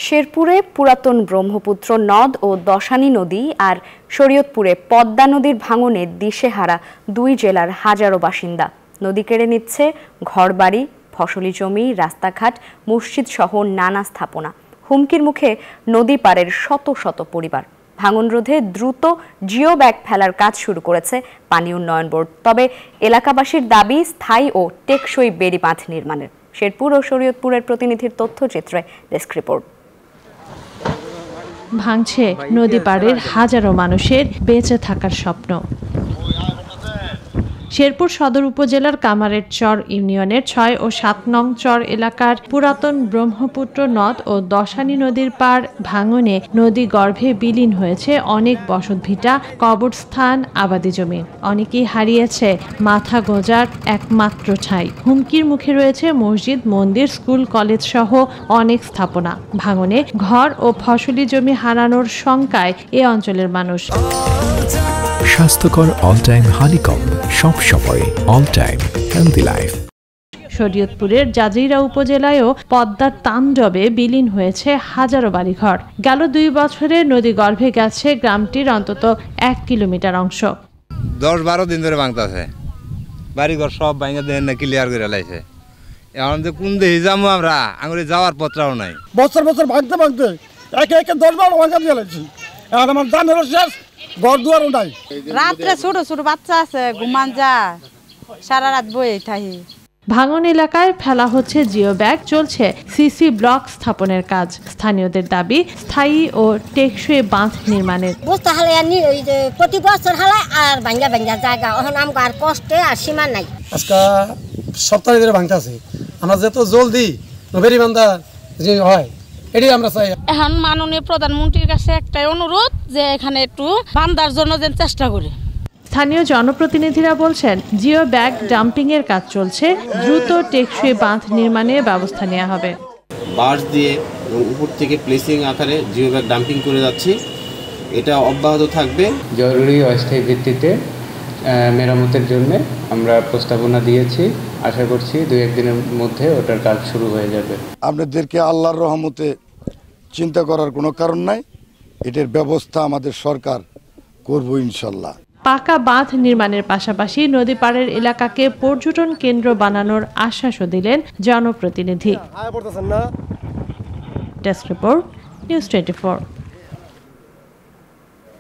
শেরপুরে পুরাতন ব্রহ্মপুত্র নদ ও দশানী নদী আর শরীয়তপুরে পদ্মা নদীর ভাঙনে দিশেহারা দুই জেলার হাজারো বাসিন্দা। নদী কেড়ে নিচ্ছে ঘরবাড়ি, ফসলি জমি, রাস্তাঘাট, মসজিদ সহ নানা স্থাপনা। হুমকির মুখে নদী পাড়ের শত শত পরিবার। ভাঙন রোধে দ্রুত জিও ব্যাগ ফেলার কাজ শুরু করেছে পানি উন্নয়ন বোর্ড। তবে এলাকাবাসীর দাবি স্থায়ী ও টেকসই বেড়ি বাঁধ নির্মাণের। শেরপুর ও শরীয়তপুরের প্রতিনিধির তথ্যচিত্রে ডেস্ক রিপোর্ট। ভাঙছে নদী পাড়ের হাজারো মানুষের বেঁচে থাকার স্বপ্ন। শেরপুর সদর উপজেলার কামারের চর ইউনিয়নের ৬ ও ৭ নং চর এলাকার পুরাতন ব্রহ্মপুত্র নদ ও দশানী নদীর পাড় ভাঙনে নদী গর্ভে বিলীন হয়েছে অনেক বসতভিটা, কবরস্থান, আবাদি জমি। অনেকেই হারিয়েছে মাথা গোঁজার একমাত্র ঠাঁই। হুমকির মুখে রয়েছে মসজিদ, মন্দির, স্কুল, কলেজ সহ অনেক স্থাপনা। ভাঙনে ঘর ও ফসলি জমি হারানোর শঙ্কায় এ অঞ্চলের মানুষ। স্বাস্থ্যকর অল টাইম হানিকম, সব সময় অল টাইম হেলদি লাইফ। শরীয়তপুরের জাজিরা উপজেলায়ও পদ্মার তাণ্ডবে বিলীন হয়েছে হাজারো বাড়িঘর। গেল ২ বছরে নদী গর্ভে গেছে গ্রামটির অন্তত ১ কিলোমিটার অংশ। ১০-১২ দিন ধরে ভাঙতেছে, বাড়িঘর সব ভাঙা দেন না, ক্লিয়ার করে লাইছে। এখন যে কোন দেশে যাবো আমরা, আঙুলে যাওয়ার পত্রাও নাই। বছর বছর ভাঙতে ভাঙতে একে একে ১০-১২ ভাঙা দিয়ে লাইছি। এখন আমার দামেরও শেষ, ঘর দুয়ারও নাই। রাত্রে ছোট ছোট বাচ্চা আছে, ঘুমান যা, সারা রাত বয়ে থাকি। ভাঙন এলাকায় ফেলা হচ্ছে জিও ব্যাগ, চলছে সিসি ব্লক স্থাপনের কাজ। স্থানীয়দের দাবি স্থায়ী ও টেকসই বাঁধ নির্মাণের। প্রতি বছর হালায় আর ভাঙ্গা ভাঙ্গা জায়গা, এখন আমাকে আর কষ্টে আর সীমা নাই। আজকে সপ্তাহ ধরে ভাঙতে আছে, আমরা যত জলদি বেরি বান্ধা যে হয় এটাই আমরা চাই। এখন মাননীয় প্রধানমন্ত্রীর কাছে একটাই অনুরোধ যে এখানে একটু বান্ধার জন্য যেন চেষ্টা করে। স্থানীয় জনপ্রতিনিধিরা বলছেন জিও ব্যাগ ডাম্পিং এর কাজ চলছে, দ্রুত টেকসই বাঁধ নির্মাণের ব্যবস্থা নেওয়া হবে। বাঁশ দিয়ে উপর থেকে প্লেসিং আকারে জিও ব্যাগ ডাম্পিং করে যাচ্ছে, এটা অব্যাহত থাকবে। জরুরি অস্থায়ী ভিত্তিতে মেরামতের জন্য আমরা প্রস্তাবনা দিয়েছি, আশা করছি ২-১ দিনের মধ্যে ওটার কাজ শুরু হয়ে যাবে। আপনাদেরকে আল্লাহর রহমতে চিন্তা করার কোনো কারণ নাই, এটার ব্যবস্থা আমাদের সরকার করব ইনশাল্লাহ। পাকা বাঁধ নির্মাণের পাশাপাশি নদী পাড়ের এলাকাকে পর্যটন কেন্দ্র বানানোর আশ্বাসও দিলেন জনপ্রতিনিধি। Desk report, news 24।